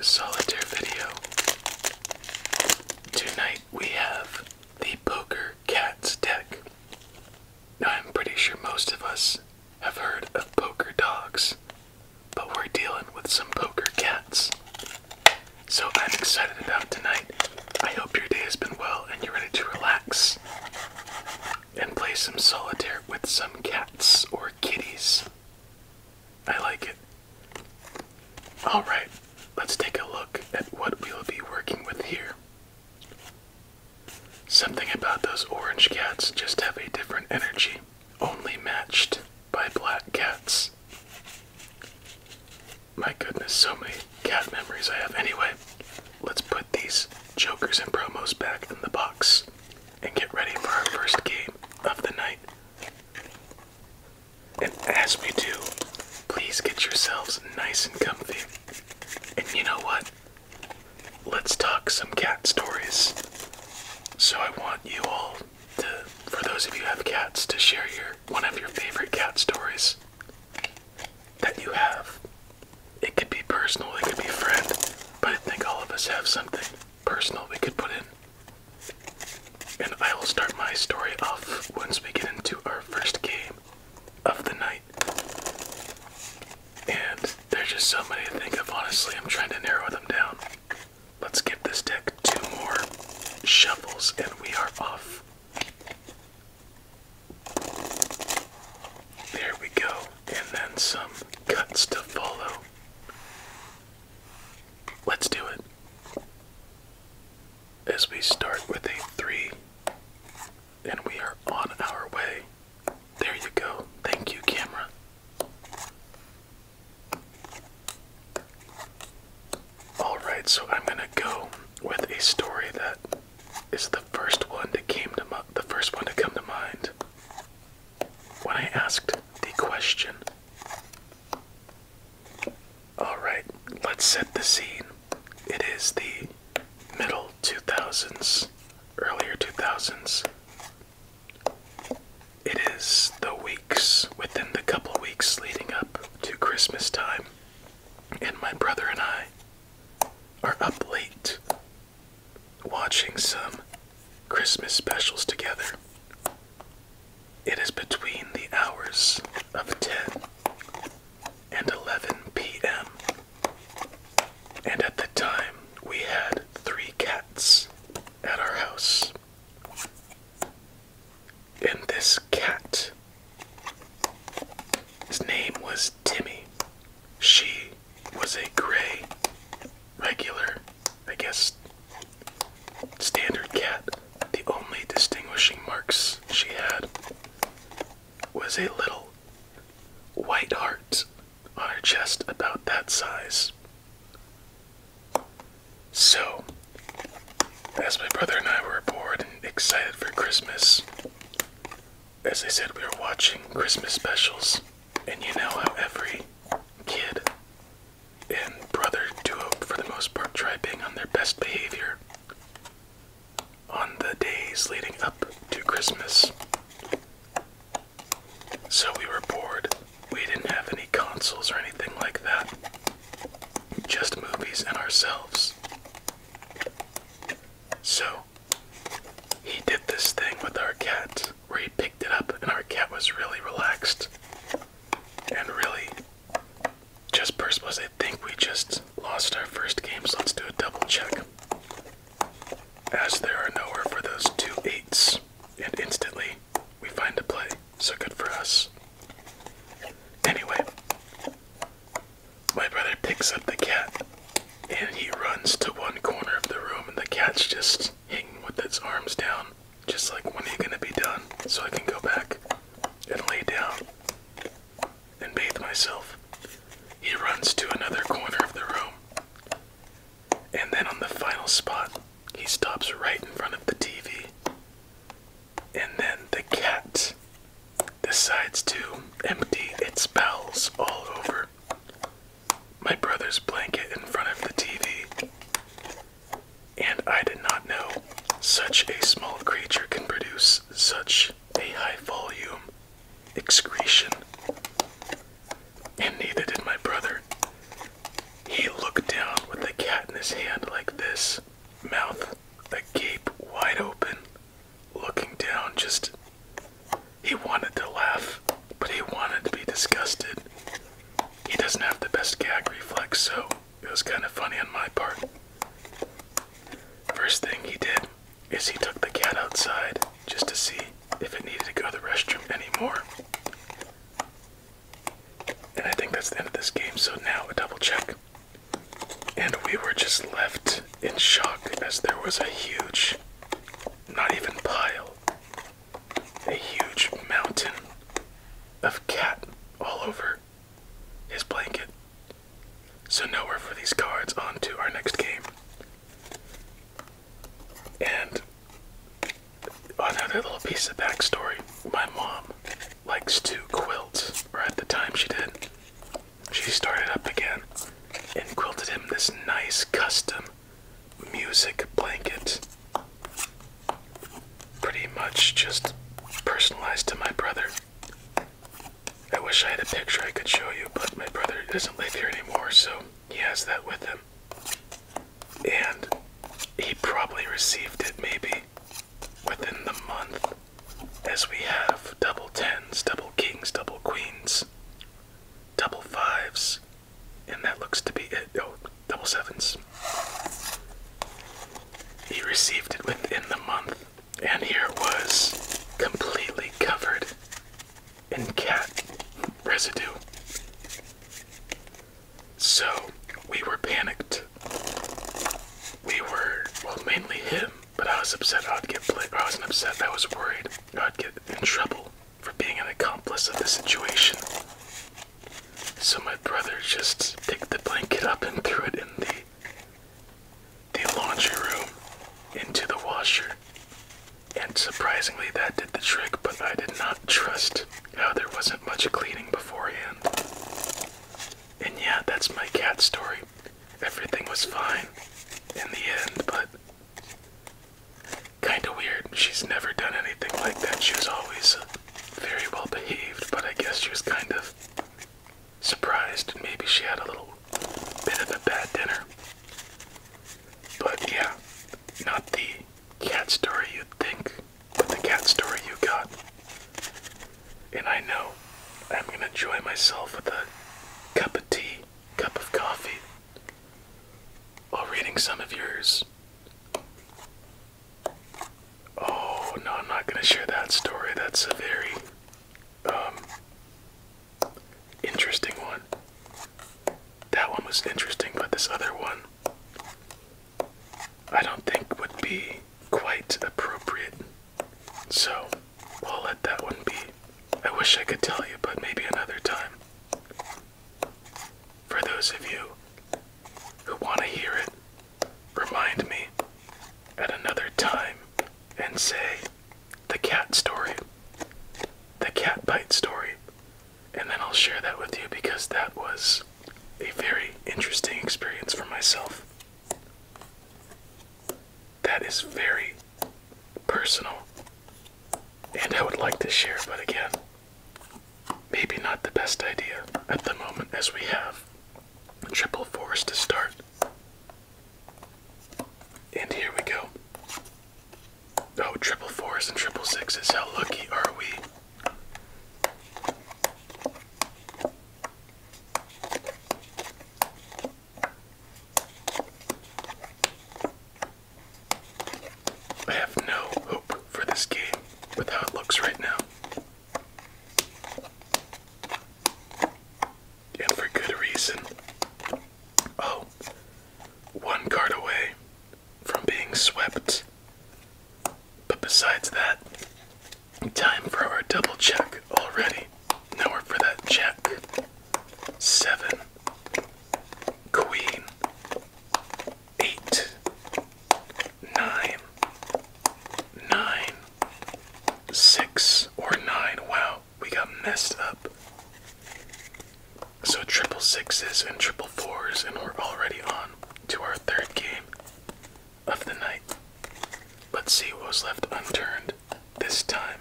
Solitaire video. Tonight we have the Poker Cats deck. Now I'm pretty sure most of us have heard of poker dogs, but we're dealing with some poker cats. So I'm excited about tonight. I hope your day has been well and you're ready to relax and play some solitaire with some cats or kitties. I like it. Alright, let's take a look at what we'll be working with here. Something about those orange cats just have a different energy, only matched by black cats. My goodness, so many cat memories I have. Anyway, let's put these jokers and promos back in the box and get ready for our first game of the night. And as we do, please get yourselves nice and comfy. And you know what? Let's talk some cat stories. So I want you all to, for those of you who have cats, to share one of your favorite cat stories that you have. It could be personal, it could be friend, but I think all of us have something personal we could put in. And I will start my story off once we get into our first game of the night. And there's just so many to think of, honestly. I'm trying to narrow them down. Let's give this deck 2 more shuffles and we are off. There we go. And then some cuts to follow. Let's do it. As we start with a 3, and we are on our way. There you go. Thank you, camera. Alright, so I'm gonna go with a story that is the first one that come to mind when I asked the question. Alright, let's set the scene. It is the middle 2000s, earlier 2000s. It is the weeks, within the couple weeks leading up to Christmas time, and my brother and I are up late watching some Christmas specials together. It is between the hours of 10 and 11 p.m. And at the time, we had 3 cats at our house. And this cat, his name was Timmy. She was a gray, regular, I guess, standard cat. The only distinguishing marks she had was a little white heart on her chest about that size. So, as my brother and I were bored and excited for Christmas, as I said, we were watching Christmas specials, and you know how every kid and brother duo, for the most part, try being on their best behavior on the days leading up to Christmas. So we were bored. We didn't have any consoles or anything like that. Just movies and ourselves. So, he did this thing with our cat, where he picked it up and our cat was really relaxed. And really, just was I think we just lost our first game, so let's do a double check. As there are nowhere for those 2 8s, and instantly we find a play, so good for us. Anyway, my brother picks up the cat, and he runs to one corner of the room, and the cat's just hanging with its arms down, just like, when are you gonna be done, so I can go back and lay down and bathe myself. He runs to another corner of the room, and then on the final spot, he stops right in front of the TV, and then the cat decides to empty its bowels all over my brother's blanket in front of the TV. And I did not know such a small creature can produce such a high volume excretion. And neither did my brother. He looked down with the cat doesn't have the best gag reflex, so it was kind of funny on my part. First thing he did is he took the cat outside just to see if it needed to go to the restroom anymore. And I think that's the end of this game, so now a double check. And we were just left in shock as there was a huge, not even pile, a huge mountain of cat all over his blanket. So nowhere for these cards. On to our next game. And another little piece of backstory. My mom likes to quilt, or at the time she did. She started up again and quilted him this nice custom music blanket. Pretty much just personalized to my brother. I wish I had a picture I could show you, but my brother doesn't live here anymore, so he has that with him. And he probably received it maybe within the month, as we have double tens, double kings, double queens, double fives, and that looks to be it. Oh, double sevens. He received it within the month, and here it was, completely covered in cat residue. So we were panicked. We were, well, mainly him, but I was upset I'd get played. I wasn't upset, I was worried I'd get in trouble for being an accomplice of the situation. So my brother just picked the blanket up and threw it in the laundry room into the washer. And surprisingly that did the trick, but I did not trust how there wasn't much cleaning beforehand. And yeah, that's my cat story. Everything was fine in the end, but kinda weird. She's never done anything like that. She was always very well behaved, but I guess she was kind of surprised, and maybe she had a little bit of a bad dinner. But yeah, not the cat story you'd think, but the cat story you got. And I know I'm gonna enjoy myself with a cup of tea, cup of coffee, while reading some of yours. Oh, no, I'm not gonna share that story. That's a very, interesting one. That one was interesting, but this other one, I don't think would be quite appropriate. So, we'll let that one be. I wish I could tell you, but maybe another time. For those of you who want to hear it, remind me at another time and say the cat story, the cat bite story, and then I'll share that with you because that was a very interesting experience for myself. That is very personal, and I would like to share, but again, maybe not the best idea at the moment as we have triple fours to start. And here we go. Oh, triple fours and triple sixes, how lucky are we? I have no hope for this game with how it looks right now. And for good reason. Oh, one card away from being swept. But besides that, time for our double check already. Now we're for that check. 7, queen, 8, 9, 6, or 9. Wow, we got messed up. So triple sixes and triple fours, and we're already on to our third game of the night. Let's see what was left unturned this time.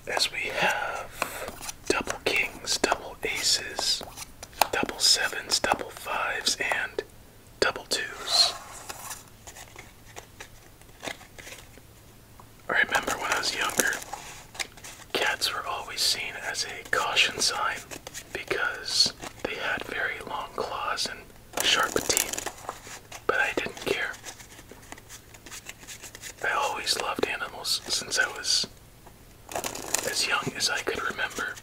As we have double kings, double aces, double sevens, double fives, and double twos. I remember when I was younger, sign because they had very long claws and sharp teeth, but I didn't care. I always loved animals since I was as young as I could remember.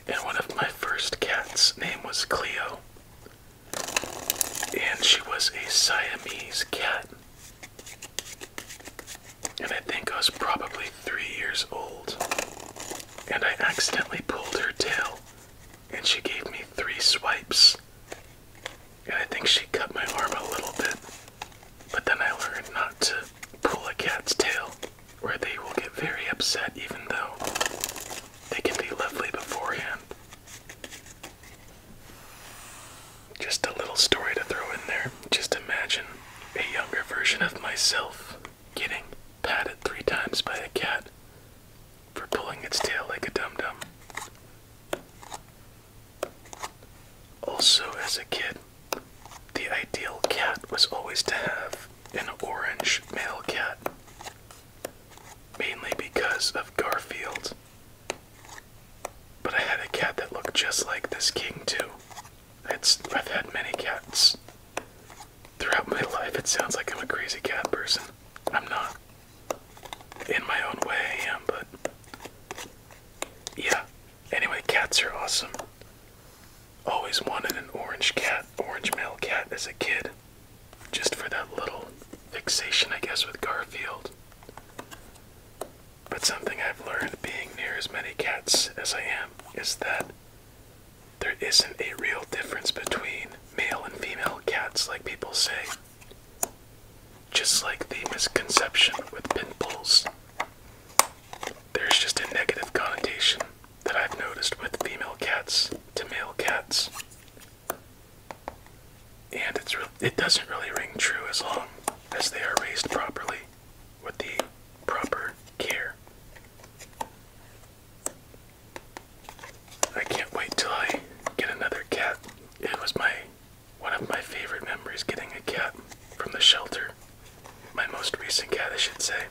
And one of my first cats' name was Cleo. And she was a Siamese cat. And I think I was probably 3 years old. And I accidentally pulled her tail. And she gave me 3 swipes. And I think she cut my arm a little bit. But then I learned not to pull a cat's tail, or they will get very upset even though they can be lovely beforehand. Just a little story to throw in there. Just imagine a younger version of myself getting patted 3 times by a cat for pulling its tail like a dum-dum. Also, as a kid, the ideal cat was always to have an orange male cat, mainly because of Garfield. But I had a cat that looked just like this king too. I've had many cats throughout my life. It sounds like I'm a crazy cat person. I'm not. In my own way I am, but yeah. Anyway, cats are awesome. Always wanted an orange male cat as a kid. Just for that little fixation, I guess, with Garfield. But something I've learned being near as many cats as I am is that there isn't a real difference between male and female cats like people say. Just like the misconception with pit bulls. There's just a negative connotation that I've noticed with female cats to male cats. And it doesn't really ring true as long as they are raised properly with the proper care. I can't wait till I get another cat. It was one of my favorite memories, getting a cat from the shelter. My most recent cat, I should say.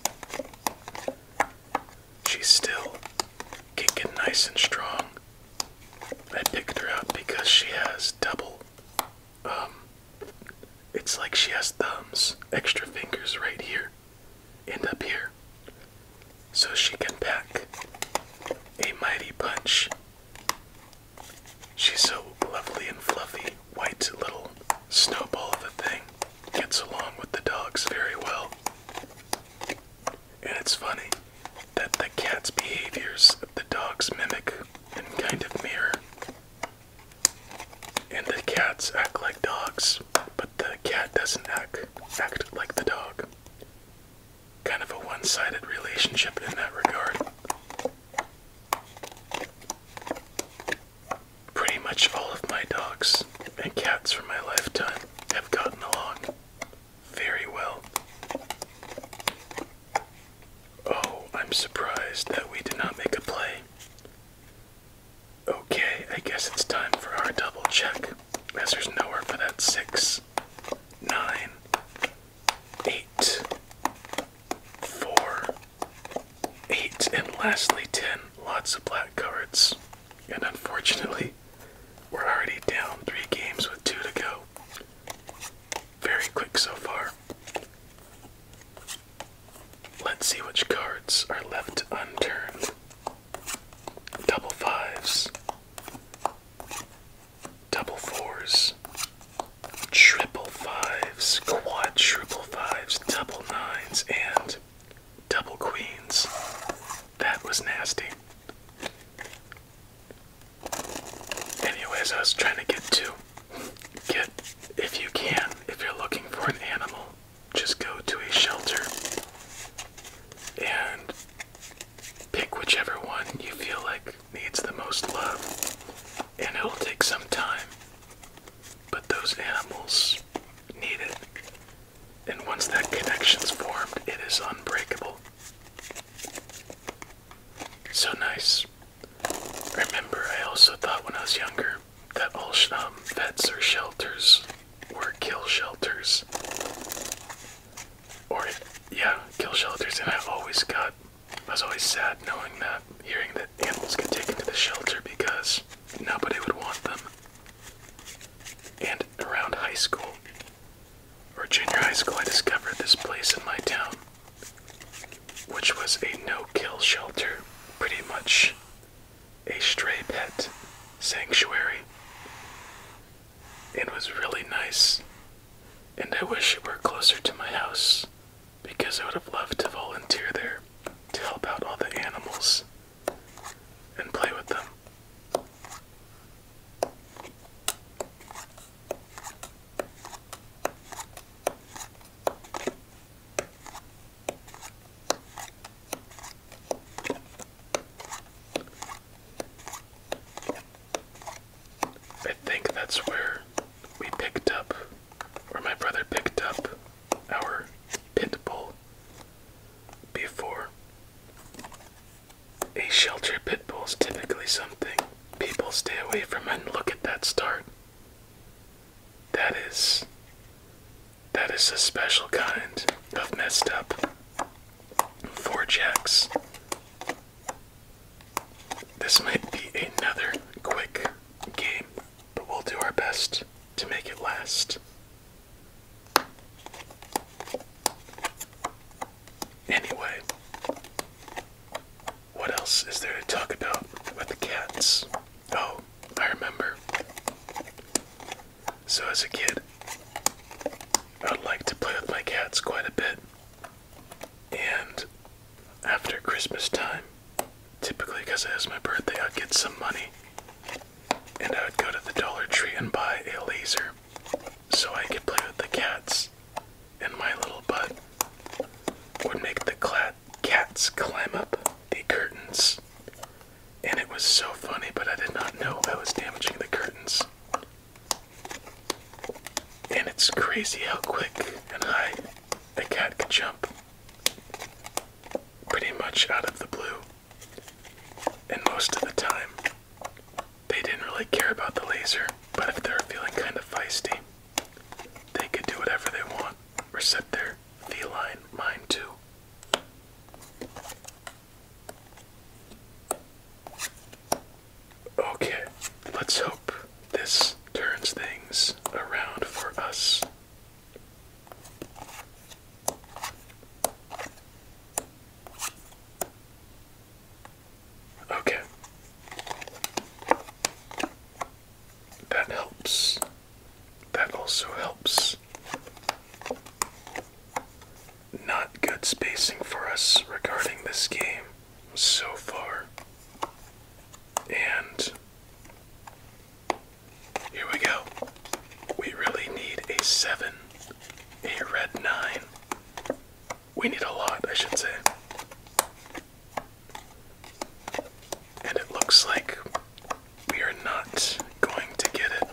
She's still kicking nice and strong. I picked her up because she has it's like she has thumbs, extra fingers right here and up here. So she can pack a mighty punch. She's so lovely and fluffy, white little snowball of a thing. Gets along with the dogs very well. And it's funny that the cat's behaviors the dogs mimic and kind of mirror. And the cats act like dogs, but the cat doesn't act like the dog. Kind of a one-sided relationship in that regard. Pretty much all of my dogs and cats from my lifetime have gotten along very well. Oh, I'm surprised that we did not make a play. Okay, I guess it's time for our double check, as there's nowhere for that 6, 9, 8, 4, 8, and lastly 10. Lots of black cards. And unfortunately, we're already down 3 games with 2 to go. Very quick so far. Let's see which cards are left unturned. Double 5s. Double 4s. Triple 5s. Quadruple 5s. Double 9s. And double queens. That was nasty. Anyways, I was trying to if you can, if you're looking for an animal, just go to a shelter and pick whichever one you feel like needs the most love. And it'll take some time, but those animals need it. And once that connection's formed, it is unbreakable. So nice. Remember, I also thought when I was younger that all vets or shelters were kill shelters. Or, yeah, kill shelters, and I was always sad hearing that animals get taken to the shelter was a no-kill shelter, pretty much a stray pet sanctuary. It was really nice, and I wish it were closer to my house, because I would have loved to volunteer there to help out all the animals and play with them. I think that's where we picked up, or my brother picked up, our pit bull before. A shelter pit bull is typically something people stay away from, and look at that start. That is a special kind of messed up. 4 jacks. This might be another quick game, but we'll do our best to make it last. Anyway, what else is there to talk about with the cats? Oh, I remember. So as a kid, I would like to play with my cats quite a bit. And after Christmas time, typically because it was my birthday, I'd get some money. And I would go to the Dollar Tree and buy a laser so I could play with the cats. And my little butt would make the cats climb up the curtains. And it was so funny, but I did not know I was damaging the curtains. And it's crazy how quick and high a cat could jump. Pretty much out of the blue. And most of the time, they didn't really care about the laser, but if they were feeling kind of feisty, they could do whatever they want, or set their feline mind to. Okay, let's hope this turns things around for us. Okay. That helps. That also helps. Not good spacing for us regarding this game so far. And here we go. We really need a 7, a red 9. We need a lot, I should say. And it looks like we are not going to get it.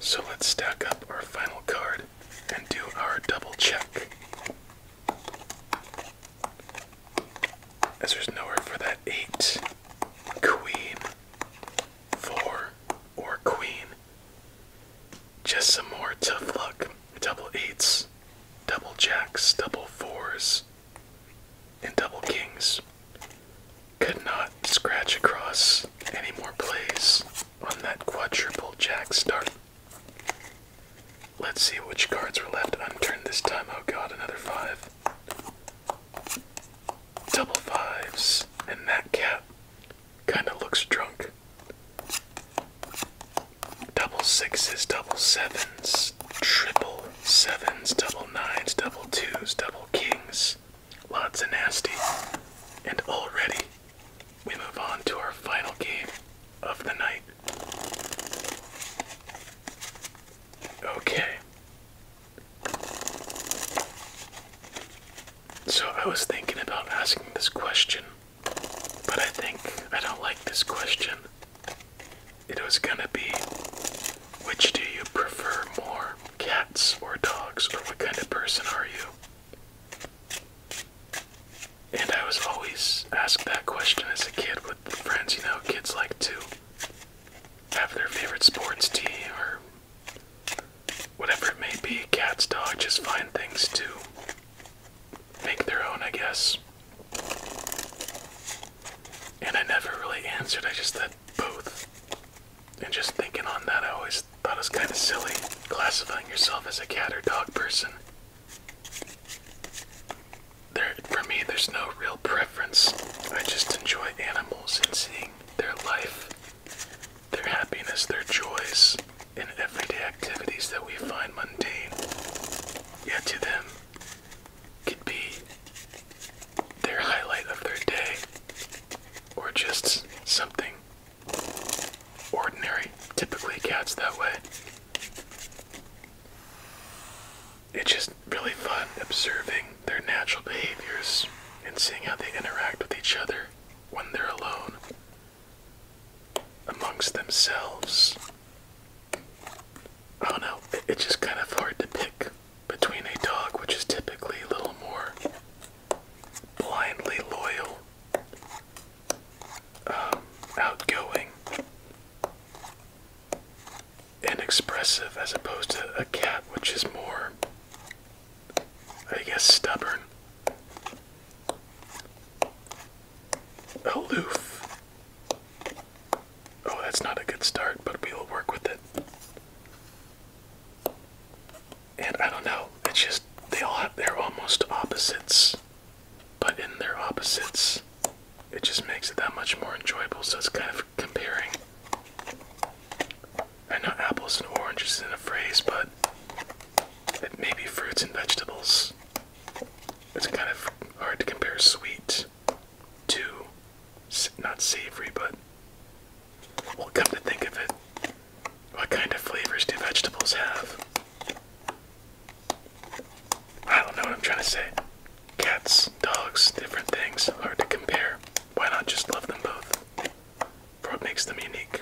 So let's stack up our final card and do our double check. As there's nowhere for that 8, queen, 4, or queen. Just some more tough luck. Double 8s, double jacks, double 4s, and double kings. Could not scratch across any more plays on that quadruple jack start. Let's see which cards were left unturned this time. Oh god, another 5. Double 5s, and that cat kinda looks drunk. Double 6s, double 7s, triple 7s, double 9s, double 2s, double kings. Lots of nasty. And already, we move on to our final game of the night. Okay. So I was thinking about asking this question, but I think I don't like this question. It was gonna be, which do you prefer more, cats or dogs, or what kind of person are you? And I was always asked that question as a kid with friends. You know, kids like to have their favorite sports team or whatever it may be. Cats, dogs, just find things to make their own, I guess. And I never really answered, I just said both. And just thinking on that, I always thought it was kind of silly classifying yourself as a cat or dog person. For me, there's no real preference. preference. I just enjoy animals and seeing their life, their happiness, their joys in everyday activities that we find mundane. Yet to them, could be their highlight of their day, or just something ordinary. Typically cats that way. It's just really fun observing their natural behaviors and seeing how they interact with each other when they're alone, amongst themselves. I don't know, it's just kind of hard to pick between a dog, which is typically a little more blindly loyal, outgoing, and expressive, as opposed to a cat, which is more, I guess, stubborn, aloof. Oh, that's not a good start, but we'll work with it. And I don't know, it's just, they're almost opposites, but in their opposites, it just makes it that much more enjoyable. So it's kind of comparing, I know apples and oranges isn't a phrase, but it may be fruits and vegetables. It's kind of hard to compare sweet to not savory, but, well, come to think of it, what kind of flavors do vegetables have? I don't know what I'm trying to say. Cats, dogs, different things, hard to compare. Why not just love them both for what makes them unique?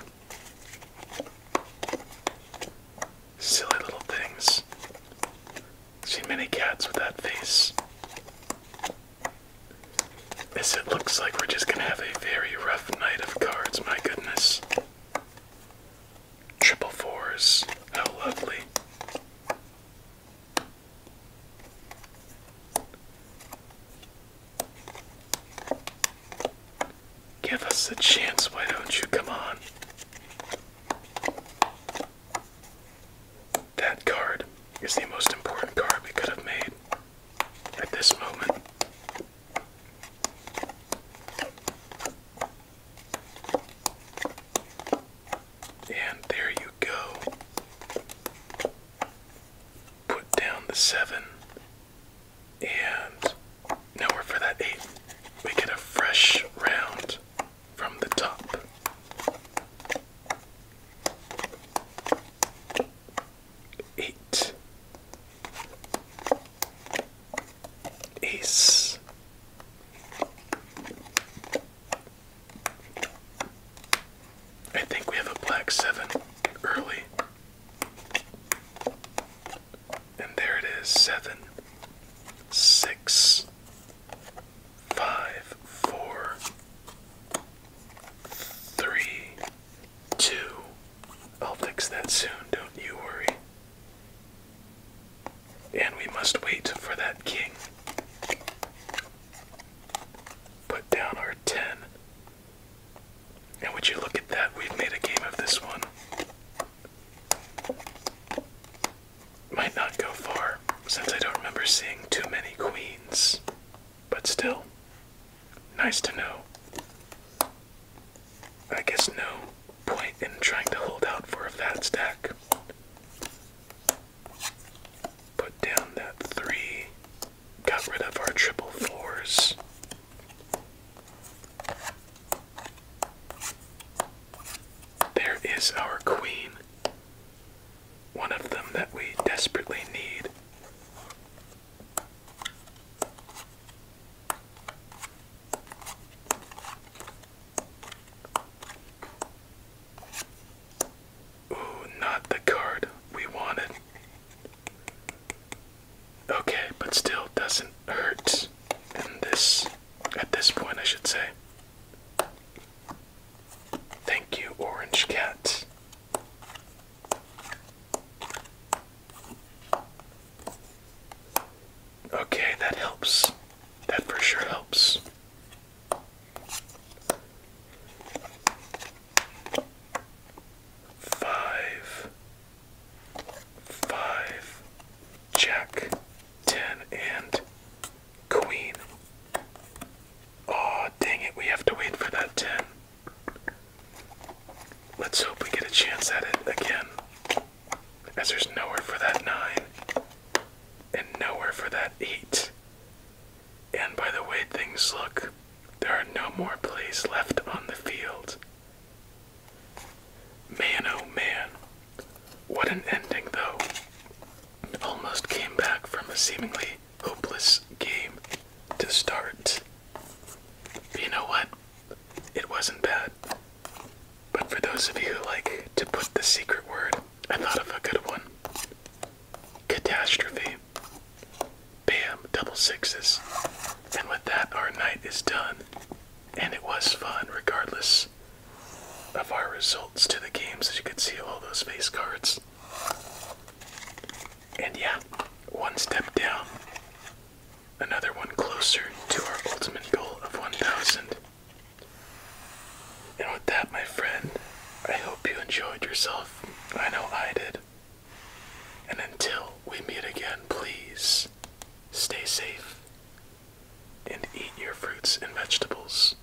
Silly little things. Seen many cats with that face. As it looks like we're just gonna have a very rough night of cards, my goodness. Triple fours, how lovely. Give us a chance, why don't you? Come on. That card is the most important card we could have made at this moment. And there you go. Put down the 7. And now we're for that 8. We get a fresh round from the top. Eight. Ace. I think we have a black 7 early. And there it is, 7, 6, 5, 4, 3, 2. I'll fix that soon, don't you worry. And we must wait for that king. Put down our 10. And would you look at that, we've made a game of this one. Might not go far, since I don't remember seeing too many queens. But still, nice to know. I guess no point in trying to hold out for a fat stack. Put down that 3. Got rid of our triple 4s. There is our queen. One of them that we desperately need. Ooh, not the card we wanted. Okay, but still doesn't hurt at this point, I should say. Thank you, Orange Cat. Okay, that helps. That for sure helps. Five, Jack, 10, and Queen. Oh, There are no more plays left on the field. Man, oh man, what an ending though. Almost came back from a seemingly hopeless game to start. But you know what? It wasn't bad. But for those of you who like to put the secret word, I thought of a good one. Catastrophe. Bam, double sixes. And with that, our night is done. And it was fun, regardless of our results to the games. As you can see, all those face cards. And yeah, one step down. Another one closer to our ultimate goal of 1,000. And with that, my friend, I hope you enjoyed yourself. I know I did. And until we meet again, please stay safe and eat your fruits and vegetables.